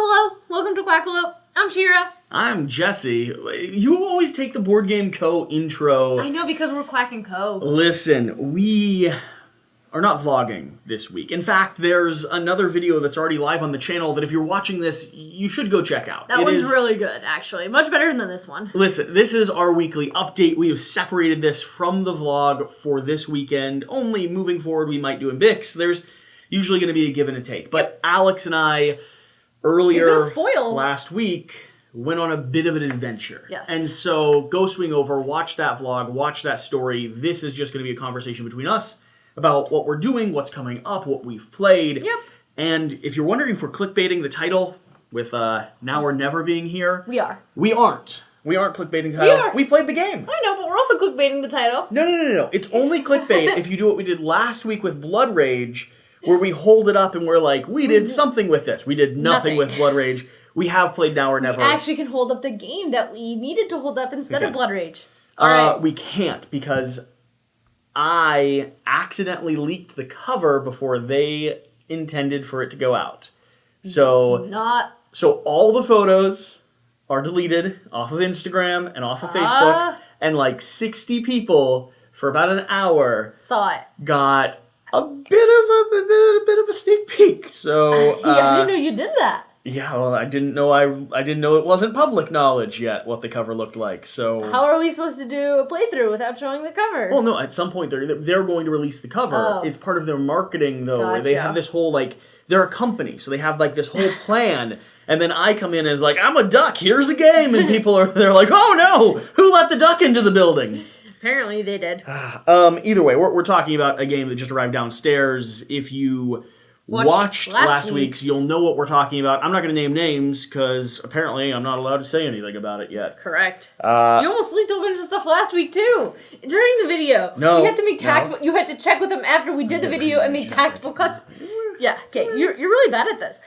Hello. Welcome to Quackalope. I'm Shira. I'm Jesse. You always take the Board Game Co. intro. I know, because we're Quack and Co. Listen, we are not vlogging this week. In fact, there's another video that's already live on the channel that if you're watching this, you should go check out. That one's really good, actually. Much better than this one. Listen, this is our weekly update. We have separated this from the vlog for this weekend. Only moving forward, we might do in Bix. There's usually going to be a give and a take. But Alex and I, earlier last week, went on a bit of an adventure. Yes. And so go swing over, watch that vlog, watch that story. This is just going to be a conversation between us about what we're doing, what's coming up, what we've played. Yep. And if you're wondering if we're clickbaiting the title with Now or Never being here, We are. we aren't. We aren't clickbaiting the title. We played the game. I know, but we're also clickbaiting the title. No. It's only clickbait if you do what we did last week with Blood Rage, where we hold it up and we're like, we did something with this. We did nothing with Blood Rage. We have played Now or Never. We actually can hold up the game that we needed to hold up instead of Blood Rage. All right. We can't because I accidentally leaked the cover before they intended for it to go out. So all the photos are deleted off of Instagram and off of Facebook, and like 60 people for about an hour saw it. Got a bit of a sneak peek. So I didn't know you did that. Yeah, well, I didn't know it wasn't public knowledge yet what the cover looked like. So how are we supposed to do a playthrough without showing the cover? Well, no, at some point they're going to release the cover. Oh. It's part of their marketing though, where they have this whole they're a company, so they have this whole plan. And then I come in as I'm a duck, here's the game, and they're like, oh no, who let the duck into the building? Apparently they did. Either way, we're talking about a game that just arrived downstairs. If you watched last week's, you'll know what we're talking about. I'm not going to name names because apparently I'm not allowed to say anything about it yet. Correct. You almost leaked a bunch of stuff last week too during the video. No, you had to make you had to check with them after we did the video and make tactical cuts. Yeah. Okay. You're really bad at this.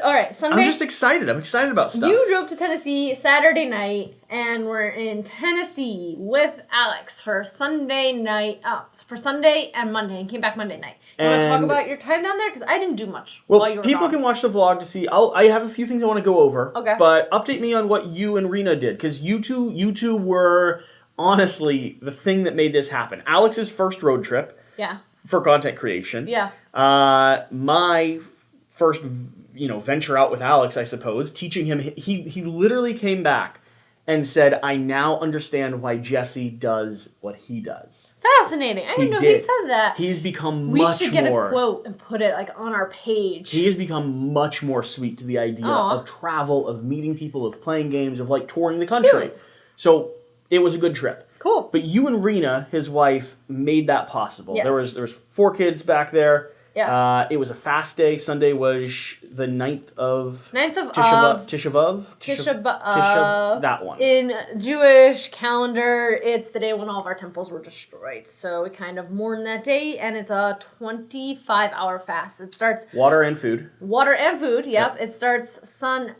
All right, Sunday. I'm just excited. I'm excited about stuff. You drove to Tennessee Saturday night, and we're in Tennessee with Alex for Sunday night. For Sunday and Monday, and came back Monday night. You want to talk about your time down there? Because I didn't do much while you were people gone. Can watch the vlog to see. I have a few things I want to go over. Okay. But update me on what you and Rena did, because you two were honestly the thing that made this happen. Alex's first road trip. Yeah. For content creation. Yeah. My first venture out with Alex, I suppose, teaching him. He literally came back and said, I now understand why Jesse does what he does. Fascinating. I didn't know he said that. He's become we much more... should get a quote and put it on our page. He has become much more sweet to the idea of travel, of meeting people, of playing games, of touring the country. Cute. So it was a good trip. Cool. But you and Rena, his wife, made that possible. Yes. There was 4 kids back there. Yeah. It was a fast day. Sunday was the 9th of Tisha B'Av. That one. In Jewish calendar, it's the day when all of our temples were destroyed. So we kind of mourn that day, and it's a 25-hour fast. It starts... Water and food, yep. It starts sunset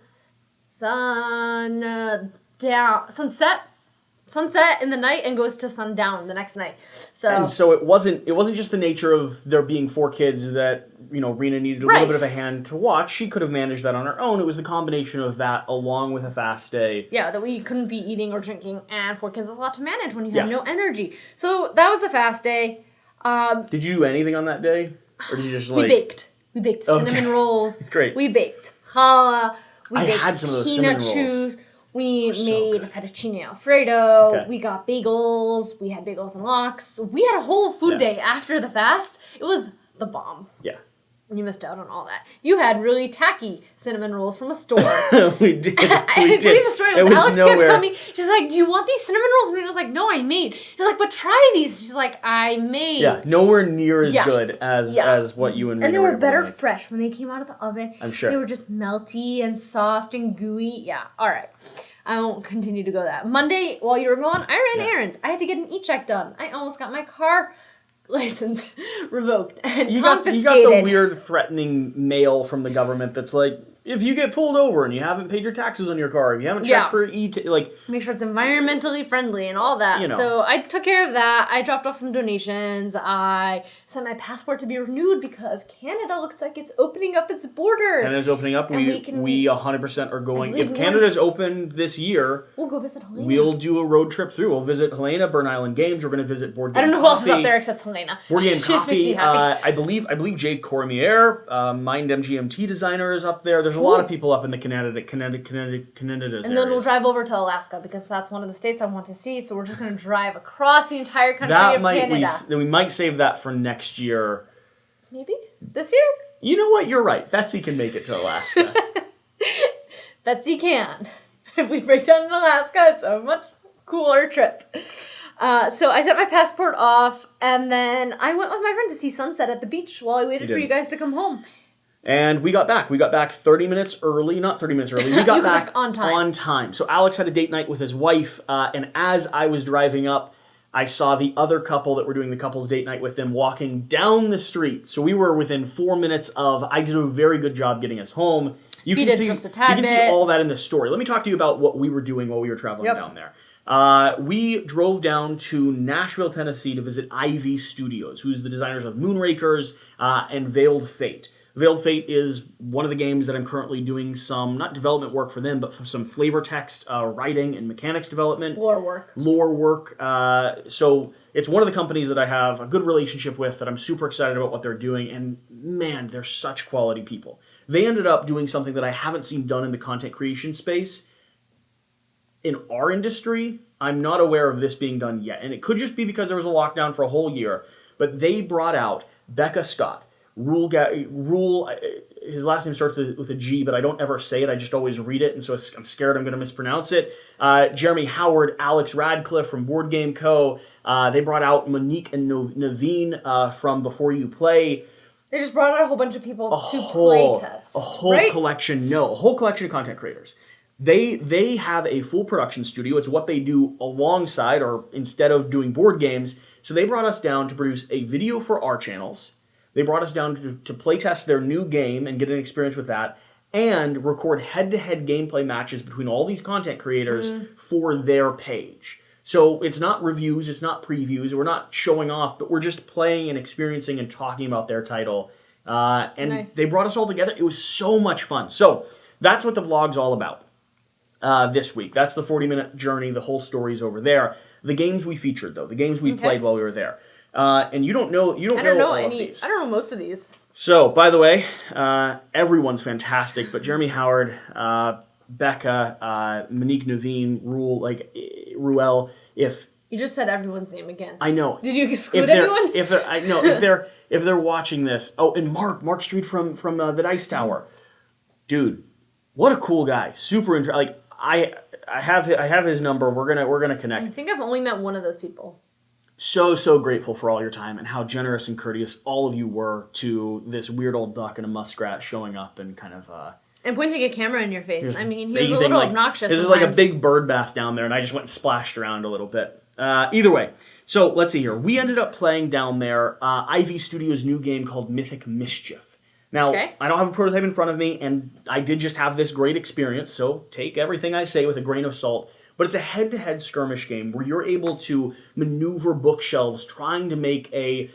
in the night and goes to sundown the next night. So it wasn't just the nature of there being 4 kids that Rena needed a little bit of a hand to watch. She could have managed that on her own. It was the combination of that along with a fast day. Yeah, that we couldn't be eating or drinking, and 4 kids is a lot to manage when you have no energy. So that was the fast day. Did you do anything on that day, or did you just We baked cinnamon rolls. Great. We baked challah. We baked had some of those cinnamon rolls. We made fettuccine Alfredo. Okay. We got bagels. We had bagels and lox. We had a whole food day after the fast. It was the bomb. Yeah. You missed out on all that. You had really tacky cinnamon rolls from a store. We did. I didn't tell you the story. Alex kept telling me, she's like, do you want these cinnamon rolls? And I was like, no, I made. She's like, but try these. She's like, I made. Yeah, nowhere near as good as what you and Rena And they were better like. fresh when they came out of the oven. I'm sure. They were just melty and soft and gooey. Yeah, all right. I won't continue to go that. Monday, while you were gone, I ran errands. I had to get an e-check done. I almost got my car license revoked and confiscated. You got the weird threatening mail from the government that's like, if you get pulled over and you haven't paid your taxes on your car, if you haven't checked for make sure it's environmentally friendly and all that. You know. So I took care of that. I dropped off some donations. I sent my passport to be renewed because Canada looks like it's opening up its border. Canada's opening up. We 100% are going. If Canada's opened this year, we'll go visit Helena. We'll do a road trip through. We'll visit Helena, Burn Island Games. We're going to visit Board Game I don't know who else is up there except Helena. Board Game She just makes me Coffee. happy. I believe Jake Cormier, Mind MGMT designer, is up there. There's a lot of people up in the Canada and then we'll drive over to Alaska because that's one of the states I want to see. So we're just going to drive across the entire country of Canada. We might save that for next year. Maybe? This year? You know what? You're right. Betsy can make it to Alaska. Betsy can. If we break down in Alaska, it's a much cooler trip. So I sent my passport off, and then I went with my friend to see sunset at the beach while I waited for you guys to come home. And we got back. We got back 30 minutes early. Not 30 minutes early. We got back on time. On time. So Alex had a date night with his wife, and as I was driving up, I saw the other couple that were doing the couple's date night with them walking down the street. So we were within 4 minutes of, I did a very good job getting us home. You can see all that in the story. Let me talk to you about what we were doing while we were traveling down there. We drove down to Nashville, Tennessee to visit Ivy Studios, who's the designers of Moonrakers and Veiled Fate. Veiled Fate is one of the games that I'm currently doing some, not development work for them, but for some flavor text writing and mechanics development. Lore work. So it's one of the companies that I have a good relationship with, that I'm super excited about what they're doing, and man, they're such quality people. They ended up doing something that I haven't seen done in the content creation space. In our industry, I'm not aware of this being done yet, and it could just be because there was a lockdown for a whole year, but they brought out Becca Scott, Rule, his last name starts with a G, but I don't ever say it. I just always read it, and so I'm scared I'm going to mispronounce it. Jeremy Howard, Alex Radcliffe from Board Game Co. They brought out Monique and Naveen from Before You Play. They just brought out a whole bunch of people to play test. A whole collection of content creators. They have a full production studio. It's what they do alongside or instead of doing board games. So they brought us down to produce a video for our channels. They brought us down to play test their new game and get an experience with that, and record head-to-head gameplay matches between all these content creators for their page. So it's not reviews, it's not previews, we're not showing off, but we're just playing and experiencing and talking about their title. They brought us all together. It was so much fun. So that's what the vlog's all about this week. That's the 40-minute journey. The whole story's over there. The games we featured, though, the games we played while we were there. And you don't know all of these. I don't know most of these. So, by the way, everyone's fantastic, but Jeremy Howard, Becca, Monique Naveen, Ruel, if you just said everyone's name again. I know. Did you exclude anyone? If they're watching this. Oh, and Mark Street from the Dice Tower, dude, what a cool guy. Super I have his number. We're gonna connect. I think I've only met one of those people. So grateful for all your time and how generous and courteous all of you were to this weird old duck and a muskrat showing up and kind of and pointing a camera in your face. I mean, he was a little obnoxious. This is like a big bird bath down there, and I just went and splashed around a little bit. Either way, so let's see here. We ended up playing down there Ivy Studios' new game called Mythic Mischief. Now, I don't have a prototype in front of me, and I did just have this great experience, so take everything I say with a grain of salt. But it's a head-to-head skirmish game where you're able to maneuver bookshelves trying to make a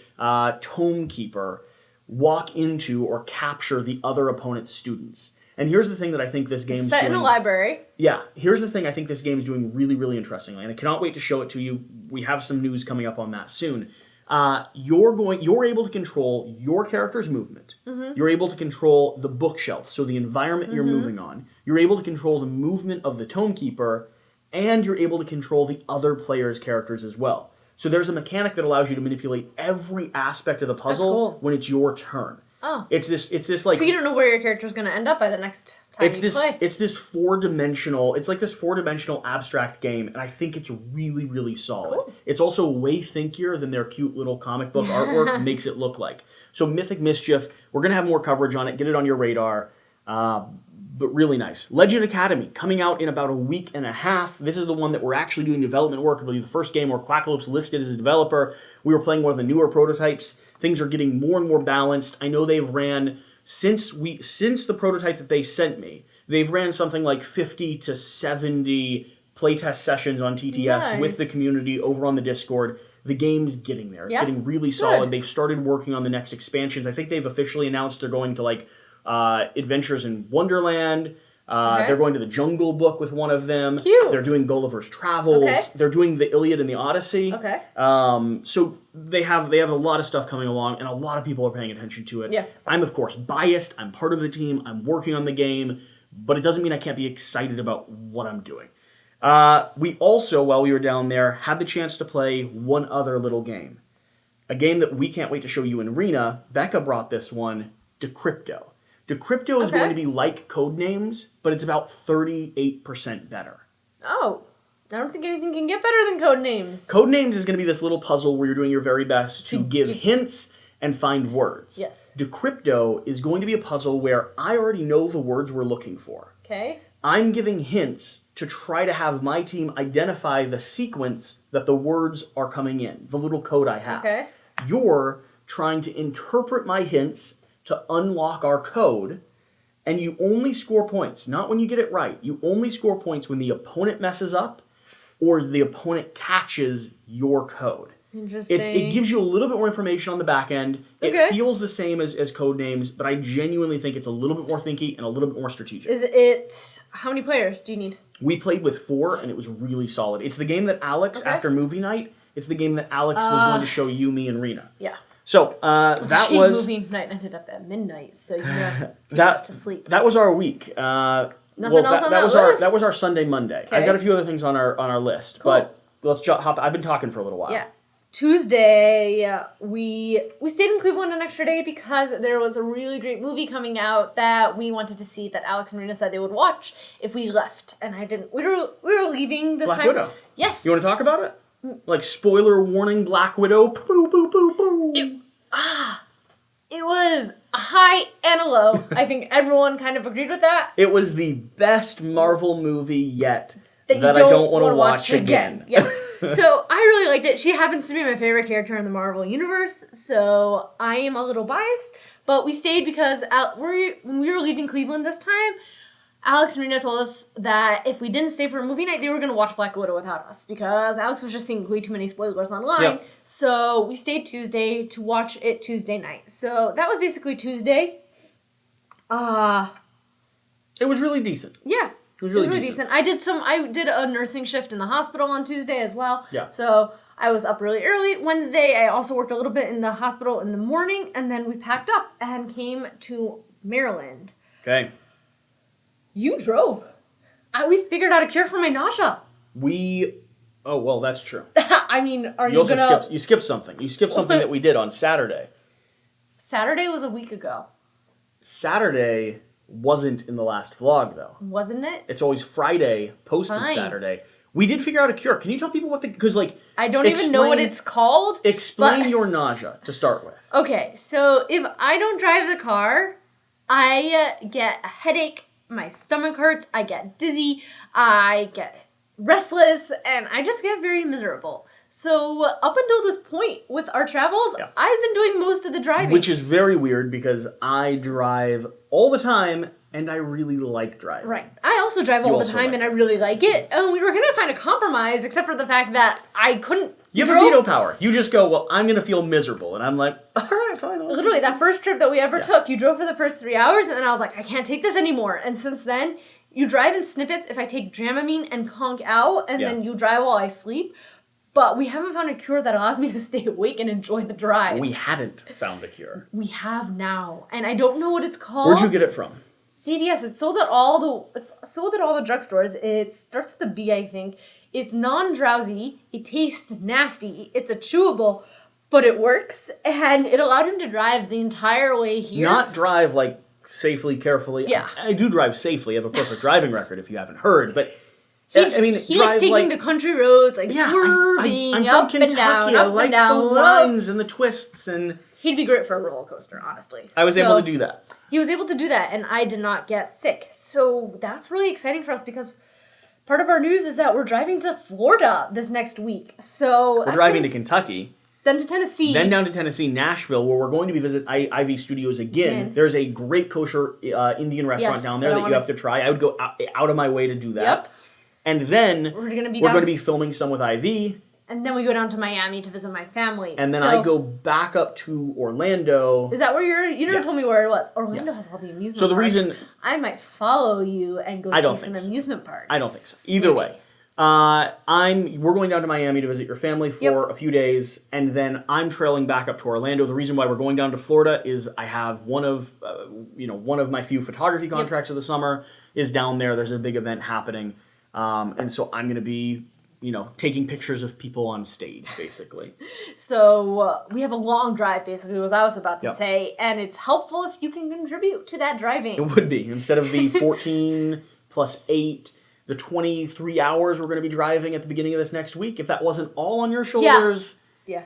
tome keeper walk into or capture the other opponent's students. And here's the thing that I think this game's doing. Set in a library. Yeah. Here's the thing I think this game's doing really, really interestingly. And I cannot wait to show it to you. We have some news coming up on that soon. You're able to control your character's movement. Mm-hmm. You're able to control the bookshelf, so the environment you're moving on. You're able to control the movement of the tome keeper, and you're able to control the other player's characters as well. So there's a mechanic that allows you to manipulate every aspect of the puzzle when it's your turn. Oh. It's this like... So you don't know where your character's going to end up by the next time you play. It's this four-dimensional... It's like this four-dimensional abstract game, and I think it's really, really solid. Cool. It's also way thinkier than their cute little comic book artwork makes it look like. So Mythic Mischief, we're going to have more coverage on it. Get it on your radar. But really nice. Legend Academy, coming out in about a week and a half. This is the one that we're actually doing development work. It'll be the first game where Quackalope's listed as a developer. We were playing one of the newer prototypes. Things are getting more and more balanced. I know they've ran since the prototype that they sent me, they've ran something like 50 to 70 playtest sessions on TTS with the community over on the Discord. The game's getting there. It's getting really solid. They've started working on the next expansions. I think they've officially announced they're going to like Adventures in Wonderland. They're going to the Jungle Book with one of them. Cute. They're doing Gulliver's Travels. Okay. They're doing the Iliad and the Odyssey. Okay. So they have a lot of stuff coming along, and a lot of people are paying attention to it. Yeah. I'm of course biased. I'm part of the team. I'm working on the game, but it doesn't mean I can't be excited about what I'm doing. We also, while we were down there, had the chance to play one other little game. A game that we can't wait to show you in Arena. Becca brought this one, Decrypto. Decrypto is going to be like Codenames, but it's about 38% better. Oh, I don't think anything can get better than Codenames. Codenames is going to be this little puzzle where you're doing your very best to give hints and find words. Yes. Decrypto is going to be a puzzle where I already know the words we're looking for. Okay. I'm giving hints to try to have my team identify the sequence that the words are coming in, the little code I have. Okay. You're trying to interpret my hints to unlock our code, and you only score points, not when you get it right. You only score points when the opponent messes up or the opponent catches your code. Interesting. It gives you a little bit more information on the back end. It feels the same as Codenames, but I genuinely think it's a little bit more thinky and a little bit more strategic. Is it... How many players do you need? We played with 4, and it was really solid. It's the game that Alex, after movie night, it's the game that Alex was going to show you, me, and Rena. Yeah. So, that was... Movie night ended up at midnight, so you have to sleep. That was our week. Nothing else on that list? That was our Sunday, Monday. Okay. I've got a few other things on our list, but let's hop. I've been talking for a little while. Yeah. Tuesday, we stayed in Cleveland an extra day because there was a really great movie coming out that we wanted to see that Alex and Marina said they would watch if we left, and I didn't. We were leaving this Black time. Widow. Yes. You want to talk about it? Like, spoiler warning, Black Widow. Boo, boo, boo, boo. It was a high and a low. I think everyone kind of agreed with that. It was the best Marvel movie yet that I don't want to watch again. Yeah. So I really liked it. She happens to be my favorite character in the Marvel Universe, so I am a little biased. But we stayed because when we were leaving Cleveland this time, Alex and Rena told us that if we didn't stay for a movie night, they were going to watch Black Widow without us because Alex was just seeing way too many spoilers online. Yep. So we stayed Tuesday to watch it Tuesday night. So that was basically Tuesday. It was really decent. Yeah. It was really decent. I did a nursing shift in the hospital on Tuesday as well. Yeah. So I was up really early. Wednesday, I also worked a little bit in the hospital in the morning, and then we packed up and came to Maryland. Okay. You drove. We figured out a cure for my nausea. Oh, well, that's true. I mean, You skipped something. You skipped something that we did on Saturday. Saturday was a week ago. Saturday wasn't in the last vlog, though. Wasn't it? It's always Friday, posted Saturday. We did figure out a cure. Can you tell people what because I don't even know what it's called. Explain your nausea to start with. Okay, so if I don't drive the car, I get a headache, my stomach hurts, I get dizzy, I get restless, and I just get very miserable. So up until this point with our travels, I've been doing most of the driving. Which is very weird because I drive all the time and I really like driving. Right. I also drive all the time and I really like it. And we were going to find a compromise except for the fact that I couldn't... You have veto power. You just go, well, I'm going to feel miserable. And I'm like, all right, fine. Literally, that first trip that we ever took, you drove for the first 3 hours and then I was like, I can't take this anymore. And since then, you drive in snippets if I take Dramamine and conk out and then you drive while I sleep. But we haven't found a cure that allows me to stay awake and enjoy the drive. We hadn't found a cure. We have now. And I don't know what it's called. Where'd you get it from? CVS. It's sold at all the drugstores. It starts with a B, I think. It's non-drowsy. It tastes nasty. It's a chewable, but it works. And it allowed him to drive the entire way here. Not drive, like, safely, carefully. Yeah. I do drive safely. I have a perfect driving record, if you haven't heard. But, he likes taking the country roads, swerving I'm up from Kentucky. and down, I like the winds and the twists. And he'd be great for a roller coaster, honestly. I was able to do that. He was able to do that, and I did not get sick. So that's really exciting for us because part of our news is that we're driving to Florida this next week. So we're driving to Kentucky. Then to Tennessee. Then down to Tennessee, Nashville, where we're going to be visit Ivy Studios again. There's a great kosher Indian restaurant down there that you have to try. I would go out of my way to do that. Yep. And then we're going to be filming some with Ivy. And then we go down to Miami to visit my family. And then I go back up to Orlando. Is that where you never told me where it was. Orlando has all the amusement parks. So the reason... I might follow you and go see some amusement parks. I don't think so. Either way. We're going down to Miami to visit your family for a few days, and then I'm trailing back up to Orlando. The reason why we're going down to Florida is I have one of my few photography contracts of the summer is down there. There's a big event happening, and so I'm going to be, taking pictures of people on stage, basically. So we have a long drive, basically, was I was about to say, and it's helpful if you can contribute to that driving. It would be. Instead of the 14 plus 8... the 23 hours we're going to be driving at the beginning of this next week, if that wasn't all on your shoulders... Yeah.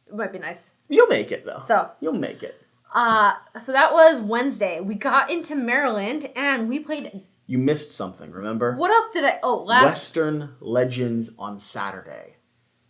It might be nice. You'll make it, though. So. You'll make it. So that was Wednesday. We got into Maryland, and we played... You missed something, remember? What else did I... Oh, Western Legends on Saturday.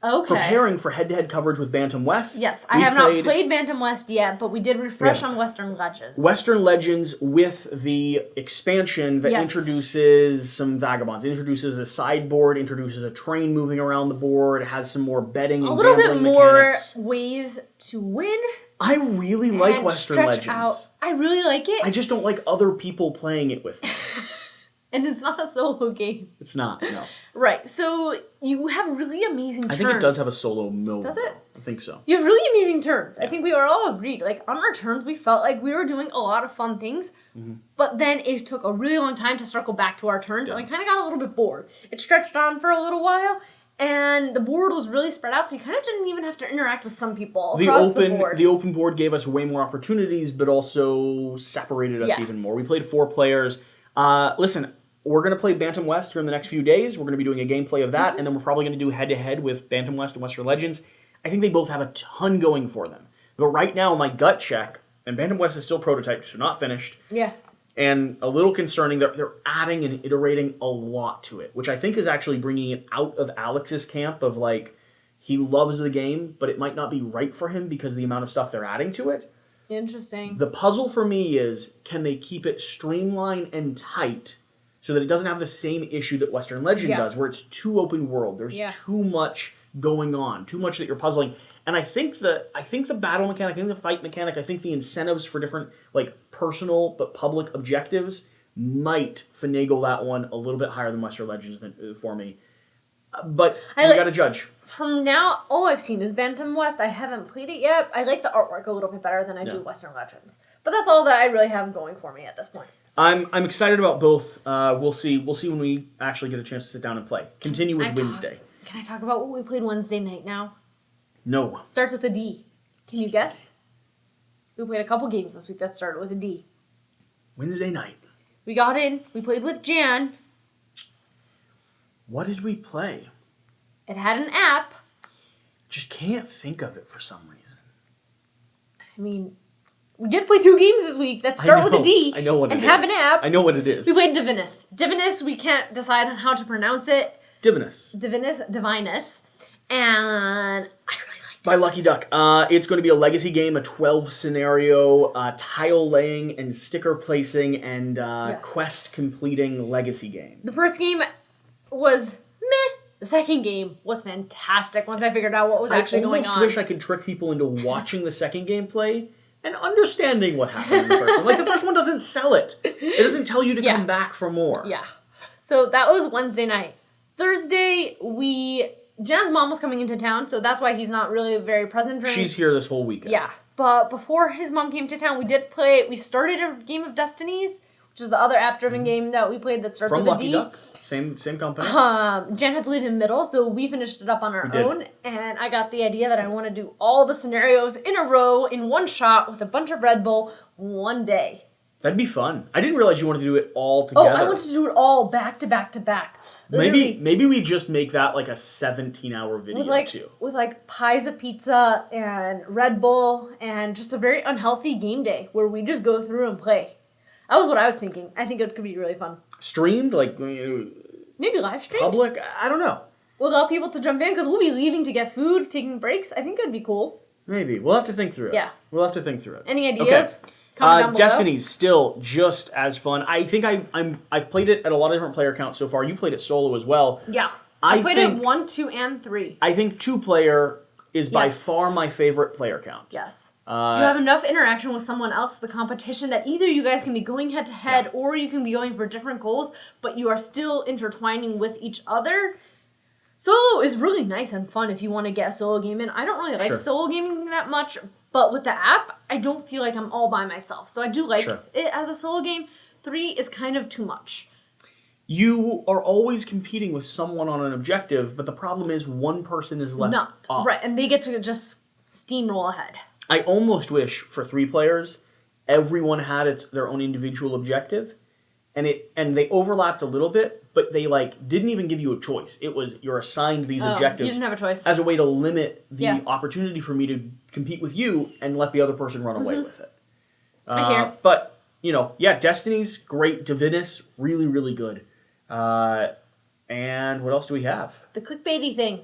Okay. Preparing for head-to-head coverage with Bantam West. Yes, I have not played Bantam West yet, but we did refresh on Western Legends. Western Legends with the expansion that introduces some vagabonds. It introduces a sideboard, introduces a train moving around the board, has some more betting and gambling mechanics. A little bit more ways to win. I really like Western Legends. I really like it. I just don't like other people playing it with me. And it's not a solo game. It's not, no. Right, so you have really amazing turns. I think it does have a solo mode. Does it? I think so. You have really amazing turns. Yeah. I think we were all agreed. Like, on our turns, we felt like we were doing a lot of fun things, but then it took a really long time to circle back to our turns, and I kind of got a little bit bored. It stretched on for a little while, and the board was really spread out, so you kind of didn't even have to interact with some people across the board. The open board gave us way more opportunities, but also separated us even more. We played 4 players. Listen, we're going to play Bantam West here in the next few days. We're going to be doing a gameplay of that, and then we're probably going to do head-to-head with Bantam West and Western Legends. I think they both have a ton going for them. But right now, my gut check, and Bantam West is still prototyped, so not finished. Yeah. And a little concerning, they're adding and iterating a lot to it, which I think is actually bringing it out of Alex's camp of, like, he loves the game, but it might not be right for him because of the amount of stuff they're adding to it. Interesting. The puzzle for me is, can they keep it streamlined and tight so that it doesn't have the same issue that Western Legend does, where it's too open world. There's too much going on, too much that you're puzzling. And I think the battle mechanic, I think the fight mechanic, I think the incentives for different personal but public objectives might finagle that one a little bit higher than Western Legends for me. But we got to judge. From now, all I've seen is Bantam West. I haven't played it yet. I like the artwork a little bit better than I do Western Legends. But that's all that I really have going for me at this point. I'm excited about both. We'll see when we actually get a chance to sit down and play. Continue with Wednesday. Can I talk about what we played Wednesday night now? No. Starts with a D. Can you guess? We played a couple games this week that started with a D. Wednesday night. We got in. We played with Jan. What did we play? It had an app. Just can't think of it for some reason. I mean, we did play 2 games this week that start with a D. I know what it is. And have an app. I know what it is. We played Divinus. Divinus, we can't decide on how to pronounce it. Divinus. Divinus. And I really liked it. By Lucky Duck. It's going to be a legacy game, a 12-scenario, tile laying and sticker placing and quest completing legacy game. The first game was meh. The second game was fantastic once I figured out what was actually going on. I almost wish I could trick people into watching the second game play and understanding what happened in the first one. Like, the first one doesn't sell it. It doesn't tell you to come back for more. Yeah. So that was Wednesday night. Thursday, Jan's mom was coming into town, so that's why he's not really very present. She's here this whole weekend. Yeah. But before his mom came to town, we started a game of Destinies, which is the other app-driven game that we played that starts with a D. From Lucky Duck. Same company. Jan had to leave in middle, so we finished it up on our own, and I got the idea that I want to do all the scenarios in a row, in one shot, with a bunch of Red Bull, one day. That'd be fun. I didn't realize you wanted to do it all together. Oh, I wanted to do it all back to back to back. Maybe we just make that like a 17-hour video, too. With pies of pizza and Red Bull and just a very unhealthy game day where we just go through and play. That was what I was thinking. I think it could be really fun. Streamed? Maybe live streamed? Public? I don't know. We'll allow people to jump in because we'll be leaving to get food, taking breaks. I think that'd be cool. Maybe. We'll have to think through it. Yeah. We'll have to think through it. Any ideas? Okay. Comment down below. Destinies still just as fun. I think I've played it at a lot of different player counts so far. You played it solo as well. Yeah. I played it 1, 2, and 3. I think 2-player is by far my favorite player count. Yes. You have enough interaction with someone else, the competition, that either you guys can be going head to head or you can be going for different goals, but you are still intertwining with each other. Solo is really nice and fun if you want to get a solo game in. I don't really like solo gaming that much, but with the app, I don't feel like I'm all by myself. So I do like it as a solo game. 3 is kind of too much. You are always competing with someone on an objective, but the problem is one person is left off. Right, and they get to just steamroll ahead. I almost wish for 3 players, everyone had their own individual objective, and they overlapped a little bit, but they didn't even give you a choice. It was you're assigned these objectives. You didn't have a choice. As a way to limit the opportunity for me to compete with you and let the other person run away with it. I hear. But Destinies, great. Divinus, really, really good. And what else do we have? The clickbaity thing.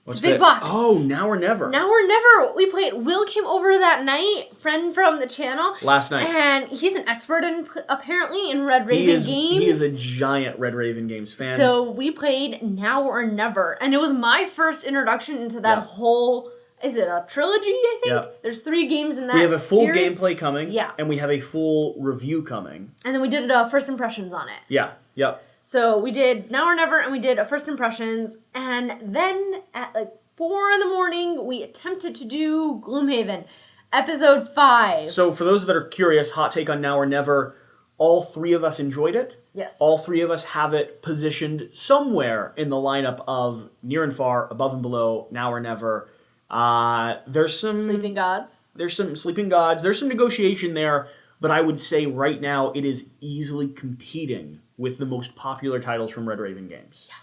What's big that? box. Oh, Now or Never. Now or Never. We played. Will came over that night, friend from the channel. Last night. And he's an expert apparently in Red Raven games. He is a giant Red Raven games fan. So we played Now or Never. And it was my first introduction into that whole... Is it a trilogy, I think? Yep. There's 3 games in that We have a full series. gameplay coming. Yeah. And we have a full review coming. And then we did first impressions on it. Yeah. Yep. So we did Now or Never, and we did a first impressions. And then at 4 in the morning, we attempted to do Gloomhaven, episode 5. So for those that are curious, hot take on Now or Never, all 3 of us enjoyed it. Yes. All 3 of us have it positioned somewhere in the lineup of near and far, above and below, Now or Never. There's some Sleeping Gods. There's some Sleeping Gods. There's some negotiation there, but I would say right now it is easily competing with the most popular titles from Red Raven Games. Yeah.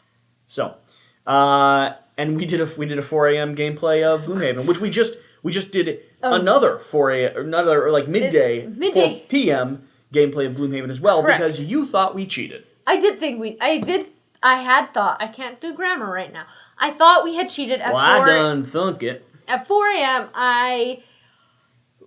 So, and we did a 4 a.m. gameplay of Gloomhaven, which we just did another 4 a.m. midday 4 p.m. gameplay of Gloomhaven as well. Correct. Because you thought we cheated. I had thought. I can't do grammar right now. I thought we had cheated at 4 I done thunk it. At 4 a.m.,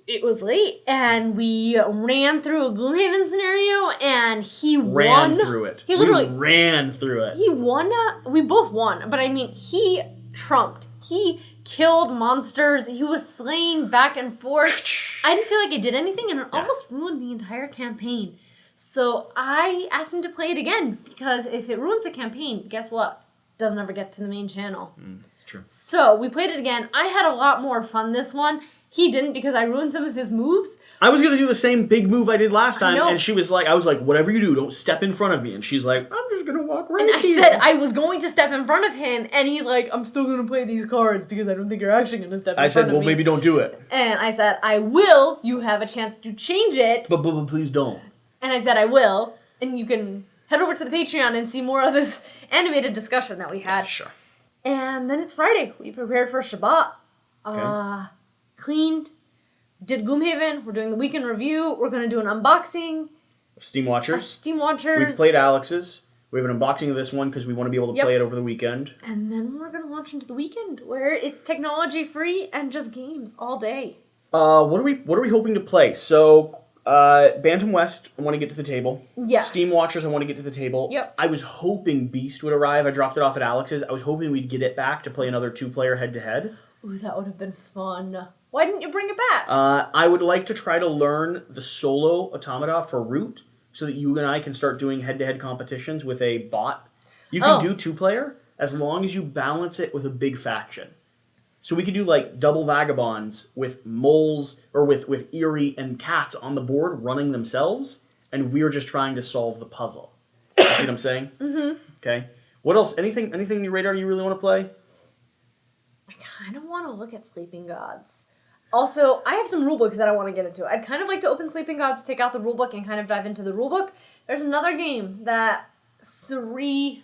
it was late, and we ran through a Gloomhaven scenario, and he won. Ran through it. He literally ran through it. He won. We both won, but I mean, he trumped. He killed monsters. He was slaying back and forth. I didn't feel like I did anything, and it almost ruined the entire campaign. So I asked him to play it again, because if it ruins the campaign, guess what? Doesn't ever get to the main channel. It's true. So we played it again. I had a lot more fun this one. He didn't because I ruined some of his moves. I was going to do the same big move I did last time, and she was like, I was like, whatever you do, don't step in front of me. And she's like, I'm just going to walk right here. And I said I was going to step in front of him, and he's like, I'm still going to play these cards because I don't think you're actually going to step in front of me. I said, well, maybe don't do it. And I said, I will. You have a chance to change it. But please don't. And I said, I will. And you can head over to the Patreon and see more of this animated discussion that we had. Sure. And then it's Friday. We prepared for Shabbat. Okay. Cleaned. Did Gloomhaven. We're doing the weekend review. We're going to do an unboxing. Steam Watchers. Steam Watchers. We've played Alex's. We have an unboxing of this one because we want to be able to play it over the weekend. And then we're going to launch into the weekend where it's technology free and just games all day. What are we hoping to play? So, Bantam West, I want to get to the table. Yeah. Steam Watchers, I want to get to the table. Yep. I was hoping Beast would arrive. I dropped it off at Alex's. I was hoping we'd get it back to play another 2-player head-to-head. Ooh, that would have been fun. Why didn't you bring it back? I would like to try to learn the solo automata for Root so that you and I can start doing head-to-head competitions with a bot. You can do 2-player as long as you balance it with a big faction. So we could do like double vagabonds with moles or with Eerie and cats on the board running themselves, and we're just trying to solve the puzzle. You see what I'm saying? Mm-hmm. Okay. What else? Anything in your radar you really want to play? I kind of want to look at Sleeping Gods. Also, I have some rulebooks that I want to get into. I'd kind of like to open Sleeping Gods, take out the rulebook, and kind of dive into the rulebook. There's another game that Cerebria.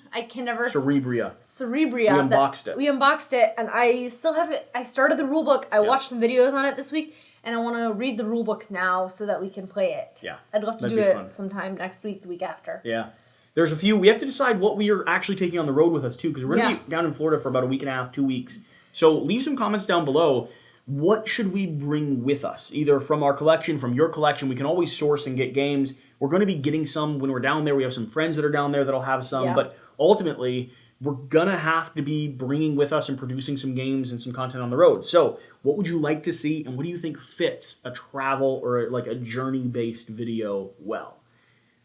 We unboxed it. We unboxed it, and I still have it. I started the rulebook. I watched some videos on it this week, and I want to read the rulebook now so that we can play it. Yeah. I'd love to do it sometime next week, the week after. Yeah. There's a few. We have to decide what we are actually taking on the road with us, too, because we're going to be down in Florida for about a week and a half, 2 weeks. So leave some comments down below. What should we bring with us? Either from our collection, from your collection. We can always source and get games. We're going to be getting some when we're down there. We have some friends that are down there that'll have some. Yeah. But ultimately, we're going to have to be bringing with us and producing some games and some content on the road. So what would you like to see, and what do you think fits a travel or like a journey-based video well?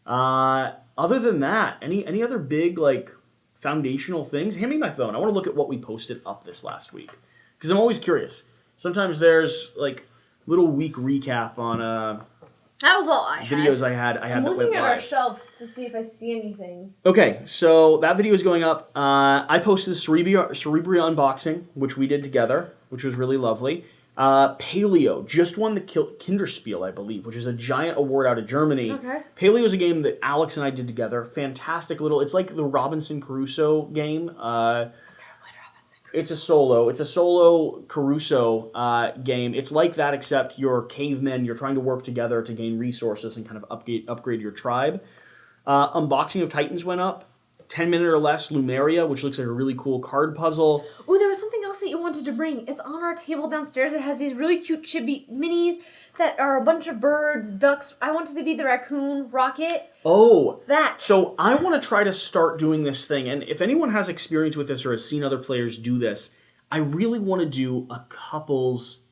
Other than that, any other big like foundational things? Hand me my phone. I want to look at what we posted up this last week because I'm always curious. Sometimes there's like little week recap on that was all I videos I had I'm that went looking at live. our shelves to see if I see anything. Okay, so that video is going up. I posted the Cerebria unboxing, which we did together, which was really lovely. Paleo just won the Kinderspiel, I believe, which is a giant award out of Germany. Okay. Paleo is a game that Alex and I did together. Fantastic little. It's like the Robinson Crusoe game. It's a solo Crusoe game. It's like that, except you're cavemen. You're trying to work together to gain resources and kind of upgrade your tribe. Unboxing of Titans went up. 10-minute or less Lumeria, which looks like a really cool card puzzle. Oh, there was something else that you wanted to bring. It's on our table downstairs. It has these really cute chibi minis that are a bunch of birds, ducks. I wanted to be the raccoon, Rocket. Oh. That. So I want to try to start doing this thing. And if anyone has experience with this or has seen other players do this, I really want to do a couples...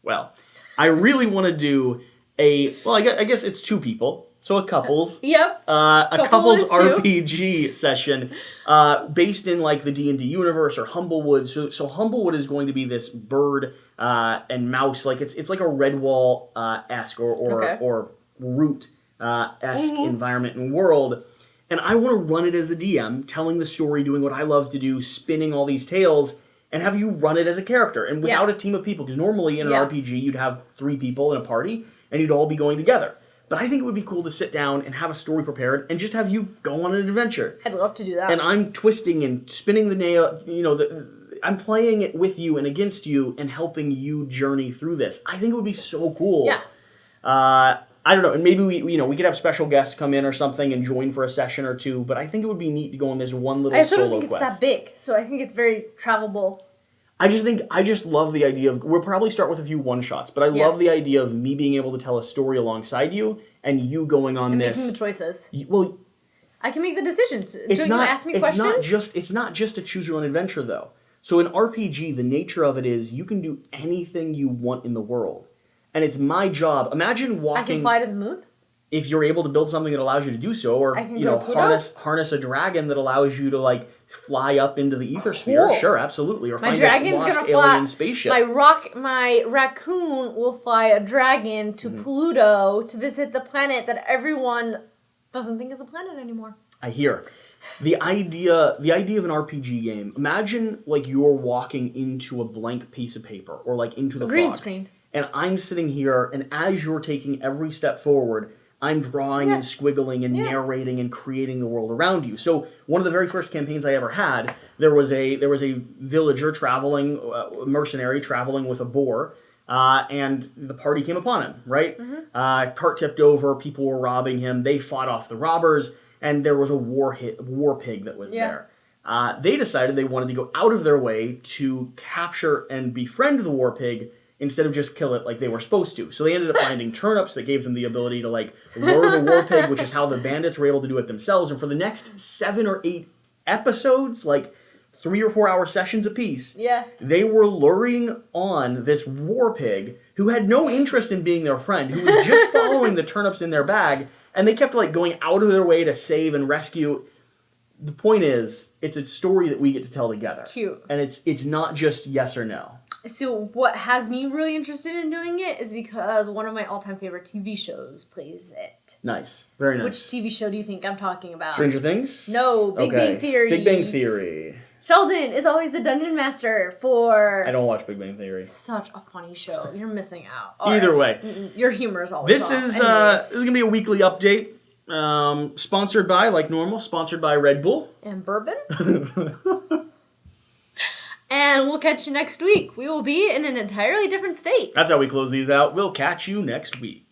Well, I really want to do I guess it's 2 people. So a couples. Yep. A couples RPG session based in like the D&D universe or Humblewood. So Humblewood is going to be this bird and mouse. Like it's like a Redwall esque or Root esque environment and world. And I want to run it as the DM, telling the story, doing what I love to do, spinning all these tales, and have you run it as a character and without a team of people. Because normally in an RPG you'd have 3 people in a party and you'd all be going together. But I think it would be cool to sit down and have a story prepared and just have you go on an adventure. I'd love to do that. And I'm twisting and spinning the nail, I'm playing it with you and against you and helping you journey through this. I think it would be so cool. Yeah. I don't know, and maybe we could have special guests come in or something and join for a session or 2, but I think it would be neat to go on this one little solo quest. I don't think it's that big, so I think it's very travelable. I just love the idea of, we'll probably start with a few one-shots, but I love the idea of me being able to tell a story alongside you and you going on this. Making the choices. Well, I can make the decisions. Don't you ask me questions? It's not just a choose your own adventure, though. So in RPG, the nature of it is you can do anything you want in the world. And it's my job. Imagine walking... I can fly to the moon? If you're able to build something that allows you to do so, or harness a dragon that allows you to like fly up into the ether sphere, sure, absolutely. Or find a lost alien spaceship. My raccoon will fly a dragon to Pluto to visit the planet that everyone doesn't think is a planet anymore. I hear. The idea of an RPG game, imagine like you're walking into a blank piece of paper or like into the green screen. And I'm sitting here, and as you're taking every step forward, I'm drawing and squiggling and narrating and creating the world around you. So one of the very first campaigns I ever had, there was a villager traveling, mercenary traveling with a boar, and the party came upon him, right? Cart tipped over, people were robbing him, they fought off the robbers, and there was a war pig that was there. They decided they wanted to go out of their way to capture and befriend the war pig instead of just kill it like they were supposed to. So they ended up finding turnips that gave them the ability to like lure the war pig, which is how the bandits were able to do it themselves. And for the next 7 or 8 episodes, like 3 or 4 hour sessions apiece, they were luring on this war pig who had no interest in being their friend, who was just following the turnips in their bag, and they kept like going out of their way to save and rescue. The point is, it's a story that we get to tell together. Cute. And it's not just yes or no. So what has me really interested in doing it is because one of my all-time favorite TV shows plays it. Nice. Very nice. Which TV show do you think I'm talking about? Stranger Things? No, Big Bang Theory. Big Bang Theory. Sheldon is always the dungeon master for... I don't watch Big Bang Theory. Such a funny show. You're missing out. Either way. Your humor is always off. This is going to be a weekly update. Sponsored by, like normal, sponsored by Red Bull. And bourbon. And we'll catch you next week. We will be in an entirely different state. That's how we close these out. We'll catch you next week.